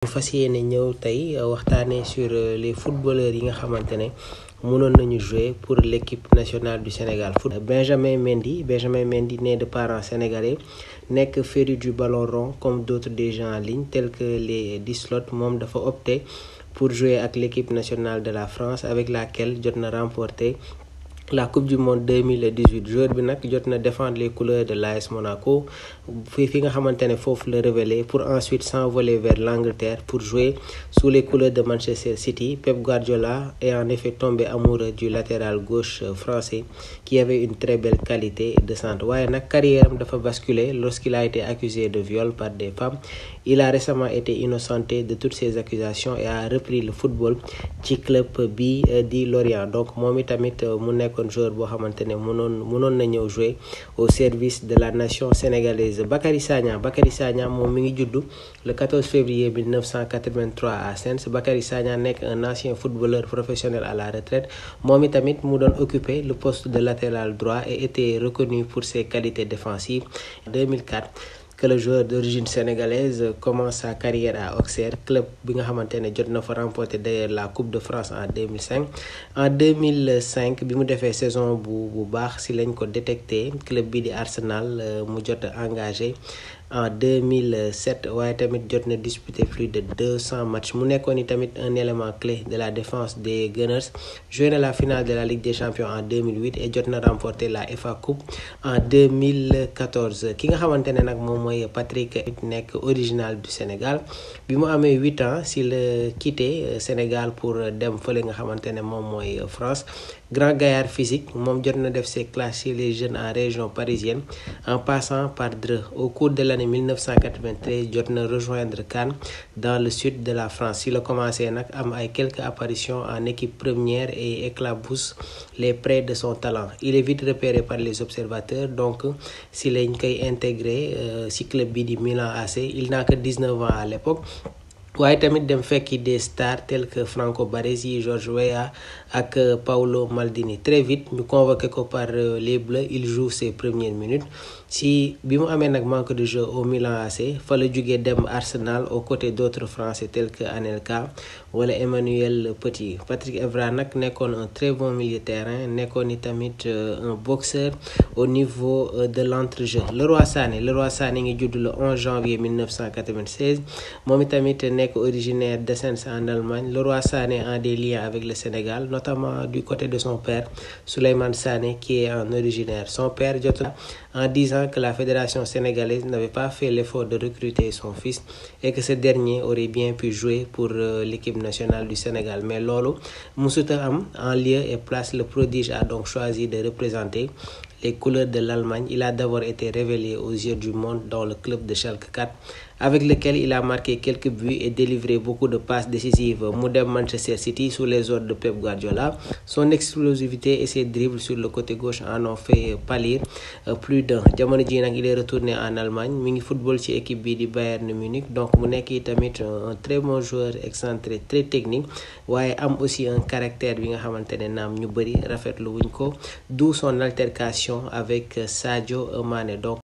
ñu fas yéene ñëw tey waxtaanee sur les footballeurs yi nga xamante ne mënoon nañu jouer pour l'équipe nationale du Sénégal. Benjamin Mendy né de parents sénégalais nekk féru du ballon rond comme d'autres déjà en ligne tels que les Dislot. Moom dafa opté pour jouer ak l'équipe nationale de la France avec laquelle jot na remporter la Coupe du Monde 2018. Joueur bi nag jot na défendre les couleurs de l'AS Monaco fi nga xamante ne foofu la révélé pour ensuite s'envoler vers l'Angleterre pour jouer sous les couleurs de Manchester City. Pep Guardiola est en effet tombé amoureux du latéral gauche français qui avait une très belle qualité de centre. Waaye nag carrière am dafa basculer lorsqu'il a été accusé de viol par des femmes. Il a récemment été innocenté de toutes ces accusations et a repris le football ci club bi di Lorient. Donc moom itamit mu nekkoon joueur boo xamante ne mënoon na ñëw jouer au service de la nation sénégalaise. Bakary Sagna moom mi ngi juddu le 14 février 1983 à Sens. Bakary Sagna nekk un ancien footballeur professionnel à la retraite. Moom itamit mu doon occuper le poste de latéral droit et était reconnu pour ses qualités défensives. En 2004 que le joueur d'origine sénégalaise commence sa carrière à Auxerre, club bi nga xamante ne jot na fa remporter d'ailleurs la Coupe de France en 2005. En 2005 bi mu defee saison bu baax si lañ ko détecté club bi di Arsenal mu jot a engagé en 2007 waaye tamit jot na disputé plus de 200 matchs. Mu nekkoon ni tamit un élément clé de la défense des Gunners. Joué na la finale de la Ligue des Champions en 2008 et jot na remporter la FA Coupe en 2014. Ki nga xamante ne nag moom mooy Patrick nekk original du Sénégal. Bi mu amee 8 ans si la quitté Sénégal pour dem fële nga xamante ne moom mooy France. Grand gaillard physique, moom jot na def ses classes chez les jeunes en région parisienne en passant par Dreux. Au cours de l'année 1993 jot na rejoindre Cannes dans le sud de la France. Si la commencé nag am ay quelques apparitions en équipe première et éclabousse les prêts de son talent. Il est vite repéré par les observateurs, donc si lañ koy intégré si club bi di Milan AC. Il n'a que 19 ans à l'époque. waaye tamit dem fekki des stars tels que Franco Baresi, George Weah ak Paolo Maldini. Très vite ñu convoqué ko par les Bleus. Il joue ses premières minutes. Si bi mu amee nag manque de jeu au Milan AC fa la jógee dem Arsenal aux côtés d'autres Français tels que Anelka wala Emmanuel Petit. Patrick Evra nag nekkoon un très bon milieu de terrain, nekkoon ni tamit un boxeur au niveau de l'entrejeu. Leroy Sané ngi judd le 11 janvier 1996. moom itamit nekk originaire d'Essens en Allemagne. Leroy Sané a des liens avec le Sénégal, notamment du côté de son père Souleymane Sané qui est un originaire. Son père jot en disant que la fédération sénégalaise n'avait pas fait l'effort de recruter son fils et que ce dernier aurait bien pu jouer pour l'équipe nationale du Sénégal. Mais loolu musuta am. En lieu et place, le prodige a donc choisi de représenter les couleurs de l'Allemagne. Il a d'abord été révélé aux yeux du monde dans le club de Schalke 4 avec lequel il a marqué quelques buts et délivré beaucoup de passes décisives. Mu dem Manchester City sous les ordres de Pep Guardiola. Son explosivité et ses dribbles sur le côté gauche en ont fait pâlir plus d'un. Jamono ji nag il est retourné en Allemagne. Mi ngi football ci équipe bi di Bayern Munich. Donc mu nekk tamit un très bon joueur, excentré, très technique waaye am aussi un caractère bi nga xamante ne naam ñu bëri rafetlu wuñ ko, d'où son altercation avec Sadio Mané. Donc